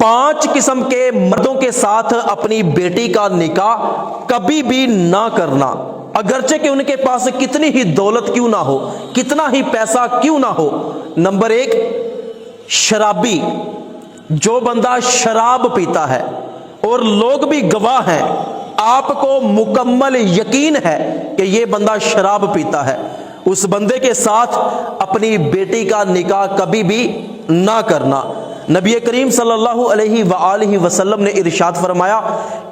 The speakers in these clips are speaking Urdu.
5 قسم کے مردوں کے ساتھ اپنی بیٹی کا نکاح کبھی بھی نہ کرنا، اگرچہ کہ ان کے پاس کتنی ہی دولت کیوں نہ ہو، کتنا ہی پیسہ کیوں نہ ہو۔ نمبر 1، شرابی۔ جو بندہ شراب پیتا ہے اور لوگ بھی گواہ ہیں، آپ کو مکمل یقین ہے کہ یہ بندہ شراب پیتا ہے، اس بندے کے ساتھ اپنی بیٹی کا نکاح کبھی بھی نہ کرنا۔ نبی کریم صلی اللہ علیہ وآلہ وسلم نے ارشاد فرمایا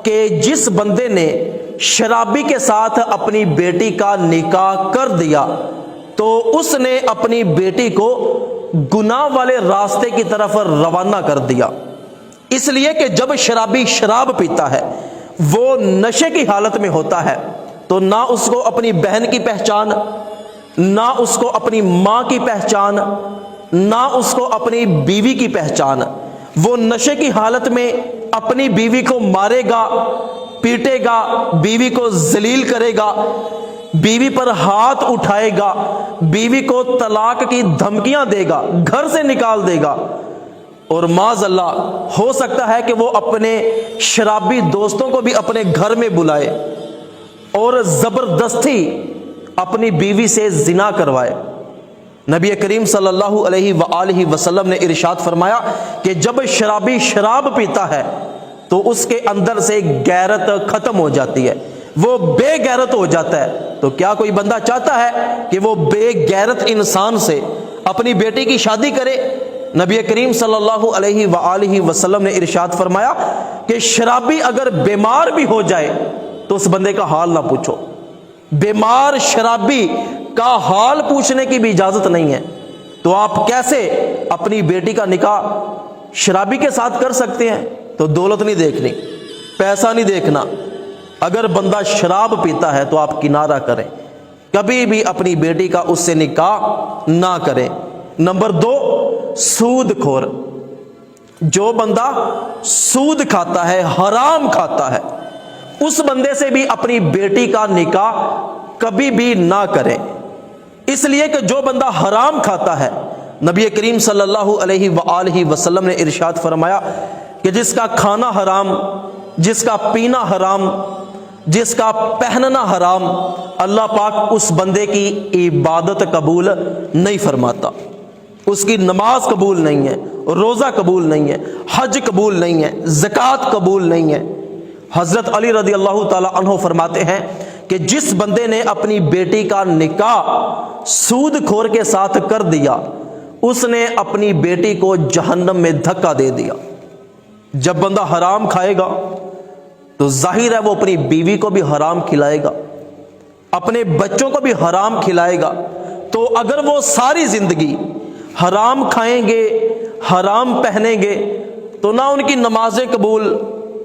کہ جس بندے نے شرابی کے ساتھ اپنی بیٹی کا نکاح کر دیا تو اس نے اپنی بیٹی کو گناہ والے راستے کی طرف روانہ کر دیا، اس لیے کہ جب شرابی شراب پیتا ہے، وہ نشے کی حالت میں ہوتا ہے، تو نہ اس کو اپنی بہن کی پہچان، نہ اس کو اپنی ماں کی پہچان، نہ اس کو اپنی بیوی کی پہچان۔ وہ نشے کی حالت میں اپنی بیوی کو مارے گا، پیٹے گا، بیوی کو ذلیل کرے گا، بیوی پر ہاتھ اٹھائے گا، بیوی کو طلاق کی دھمکیاں دے گا، گھر سے نکال دے گا، اور معاذ اللہ ہو سکتا ہے کہ وہ اپنے شرابی دوستوں کو بھی اپنے گھر میں بلائے اور زبردستی اپنی بیوی سے زنا کروائے۔ نبی کریم صلی اللہ علیہ وآلہ وسلم نے ارشاد فرمایا کہ جب شرابی شراب پیتا ہے تو اس کے اندر سے غیرت ختم ہو جاتی ہے، وہ بے غیرت ہو جاتا ہے۔ تو کیا کوئی بندہ چاہتا ہے کہ وہ بے غیرت انسان سے اپنی بیٹی کی شادی کرے؟ نبی کریم صلی اللہ علیہ وآلہ وسلم نے ارشاد فرمایا کہ شرابی اگر بیمار بھی ہو جائے تو اس بندے کا حال نہ پوچھو۔ بیمار شرابی کا حال پوچھنے کی بھی اجازت نہیں ہے، تو آپ کیسے اپنی بیٹی کا نکاح شرابی کے ساتھ کر سکتے ہیں؟ تو دولت نہیں دیکھنی، پیسہ نہیں دیکھنا، اگر بندہ شراب پیتا ہے تو آپ کنارہ کریں، کبھی بھی اپنی بیٹی کا اس سے نکاح نہ کریں۔ نمبر 2، سود خور۔ جو بندہ سود کھاتا ہے، حرام کھاتا ہے، اس بندے سے بھی اپنی بیٹی کا نکاح کبھی بھی نہ کریں، اس لیے کہ جو بندہ حرام کھاتا ہے، نبی کریم صلی اللہ علیہ وآلہ وسلم نے ارشاد فرمایا کہ جس کا کھانا حرام، جس کا پینا حرام، جس کا پہننا حرام، اللہ پاک اس بندے کی عبادت قبول نہیں فرماتا، اس کی نماز قبول نہیں ہے، روزہ قبول نہیں ہے، حج قبول نہیں ہے، زکوٰۃ قبول نہیں ہے۔ حضرت علی رضی اللہ تعالی عنہ فرماتے ہیں کہ جس بندے نے اپنی بیٹی کا نکاح سود خور کے ساتھ کر دیا، اس نے اپنی بیٹی کو جہنم میں دھکا دے دیا۔ جب بندہ حرام کھائے گا تو ظاہر ہے وہ اپنی بیوی کو بھی حرام کھلائے گا، اپنے بچوں کو بھی حرام کھلائے گا، تو اگر وہ ساری زندگی حرام کھائیں گے، حرام پہنیں گے، تو نہ ان کی نمازیں قبول،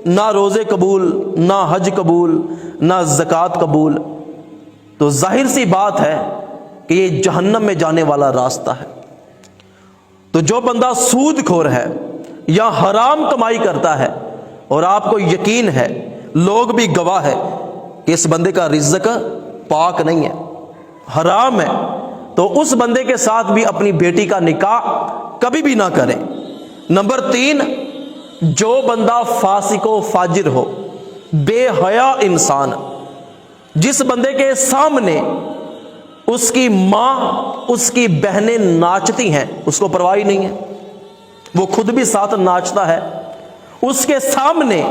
نہ روزے قبول، نہ حج قبول، نہ زکوٰۃ قبول، تو ظاہر سی بات ہے کہ یہ جہنم میں جانے والا راستہ ہے۔ تو جو بندہ سود خور ہے یا حرام کمائی کرتا ہے اور آپ کو یقین ہے، لوگ بھی گواہ ہے کہ اس بندے کا رزق پاک نہیں ہے، حرام ہے، تو اس بندے کے ساتھ بھی اپنی بیٹی کا نکاح کبھی بھی نہ کریں۔ نمبر 3، جو بندہ فاسق و فاجر ہو، بے حیا انسان، جس بندے کے سامنے اس کی ماں، اس کی بہنیں ناچتی ہیں، اس کو پرواہ نہیں ہے، وہ خود بھی ساتھ ناچتا ہے، اس کے سامنے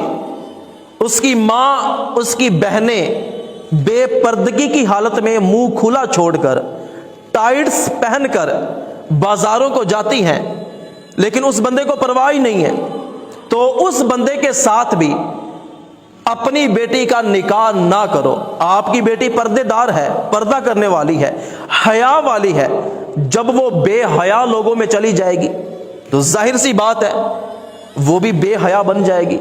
اس کی ماں، اس کی بہنیں بے پردگی کی حالت میں منہ کھلا چھوڑ کر، ٹائٹس پہن کر بازاروں کو جاتی ہیں، لیکن اس بندے کو پرواہ نہیں ہے، تو اس بندے کے ساتھ بھی اپنی بیٹی کا نکاح نہ کرو۔ آپ کی بیٹی پردے دار ہے، پردہ کرنے والی ہے، حیا والی ہے، جب وہ بے حیا لوگوں میں چلی جائے گی تو ظاہر سی بات ہے وہ بھی بے حیا بن جائے گی۔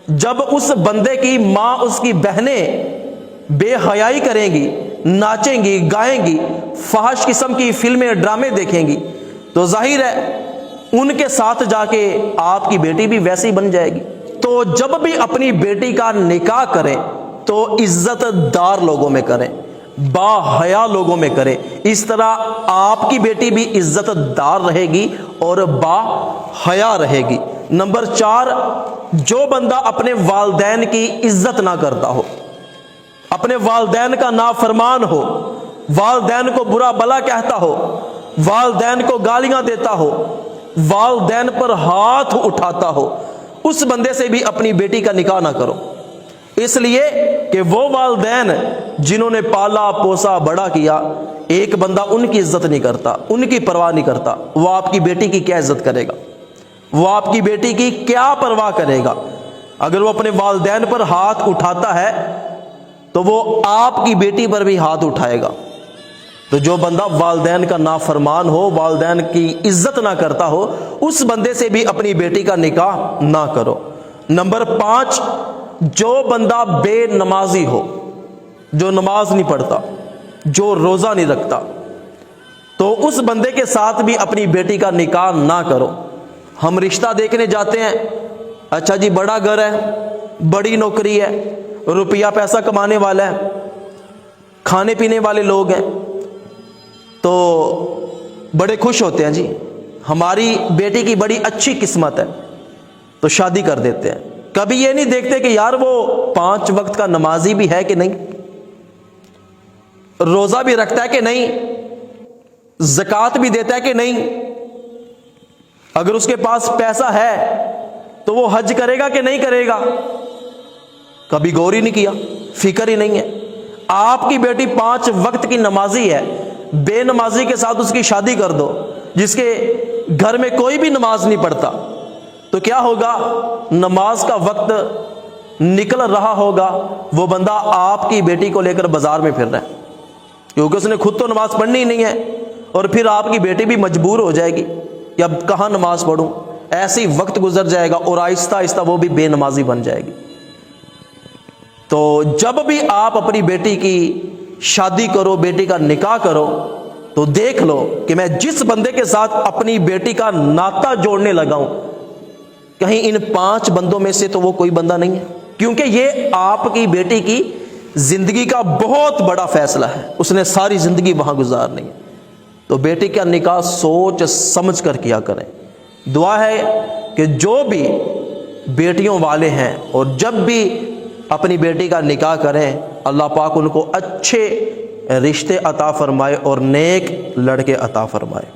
جب اس بندے کی ماں، اس کی بہنیں بے حیائی کریں گی، ناچیں گی، گائیں گی، فحش قسم کی فلمیں، ڈرامے دیکھیں گی، تو ظاہر ہے ان کے ساتھ جا کے آپ کی بیٹی بھی ویسی بن جائے گی۔ تو جب بھی اپنی بیٹی کا نکاح کریں تو عزت دار لوگوں میں کریں، با حیا لوگوں میں کریں، اس طرح آپ کی بیٹی بھی عزت دار رہے گی اور با حیا رہے گی۔ نمبر 4، جو بندہ اپنے والدین کی عزت نہ کرتا ہو، اپنے والدین کا نافرمان ہو، والدین کو برا بلا کہتا ہو، والدین کو گالیاں دیتا ہو، والدین پر ہاتھ اٹھاتا ہو، اس بندے سے بھی اپنی بیٹی کا نکاح نہ کرو، اس لیے کہ وہ والدین جنہوں نے پالا پوسا بڑا کیا، ایک بندہ ان کی عزت نہیں کرتا، ان کی پرواہ نہیں کرتا، وہ آپ کی بیٹی کی کیا عزت کرے گا؟ وہ آپ کی بیٹی کی کیا پرواہ کرے گا؟ اگر وہ اپنے والدین پر ہاتھ اٹھاتا ہے تو وہ آپ کی بیٹی پر بھی ہاتھ اٹھائے گا۔ تو جو بندہ والدین کا نافرمان ہو، والدین کی عزت نہ کرتا ہو، اس بندے سے بھی اپنی بیٹی کا نکاح نہ کرو۔ نمبر 5، جو بندہ بے نمازی ہو، جو نماز نہیں پڑھتا، جو روزہ نہیں رکھتا، تو اس بندے کے ساتھ بھی اپنی بیٹی کا نکاح نہ کرو۔ ہم رشتہ دیکھنے جاتے ہیں، اچھا جی بڑا گھر ہے، بڑی نوکری ہے، روپیہ پیسہ کمانے والا ہے، کھانے پینے والے لوگ ہیں، تو بڑے خوش ہوتے ہیں جی ہماری بیٹی کی بڑی اچھی قسمت ہے، تو شادی کر دیتے ہیں۔ کبھی یہ نہیں دیکھتے کہ یار وہ 5 وقت کا نمازی بھی ہے کہ نہیں، روزہ بھی رکھتا ہے کہ نہیں، زکوٰۃ بھی دیتا ہے کہ نہیں، اگر اس کے پاس پیسہ ہے تو وہ حج کرے گا کہ نہیں کرے گا، کبھی غور ہی نہیں کیا، فکر ہی نہیں ہے۔ آپ کی بیٹی 5 وقت کی نمازی ہے، بے نمازی کے ساتھ اس کی شادی کر دو، جس کے گھر میں کوئی بھی نماز نہیں پڑھتا، تو کیا ہوگا؟ نماز کا وقت نکل رہا ہوگا، وہ بندہ آپ کی بیٹی کو لے کر بازار میں پھر رہا ہے، کیونکہ اس نے خود تو نماز پڑھنی ہی نہیں ہے، اور پھر آپ کی بیٹی بھی مجبور ہو جائے گی کہ اب کہاں نماز پڑھوں، ایسے ہی وقت گزر جائے گا اور آہستہ آہستہ وہ بھی بے نمازی بن جائے گی۔ تو جب بھی آپ اپنی بیٹی کی شادی کرو، بیٹی کا نکاح کرو، تو دیکھ لو کہ میں جس بندے کے ساتھ اپنی بیٹی کا ناطہ جوڑنے لگا ہوں، کہیں ان 5 بندوں میں سے تو وہ کوئی بندہ نہیں ہے، کیونکہ یہ آپ کی بیٹی کی زندگی کا بہت بڑا فیصلہ ہے، اس نے ساری زندگی وہاں گزارنی ہے۔ تو بیٹی کا نکاح سوچ سمجھ کر کیا کریں۔ دعا ہے کہ جو بھی بیٹیوں والے ہیں اور جب بھی اپنی بیٹی کا نکاح کریں، اللہ پاک ان کو اچھے رشتے عطا فرمائے اور نیک لڑکے عطا فرمائے۔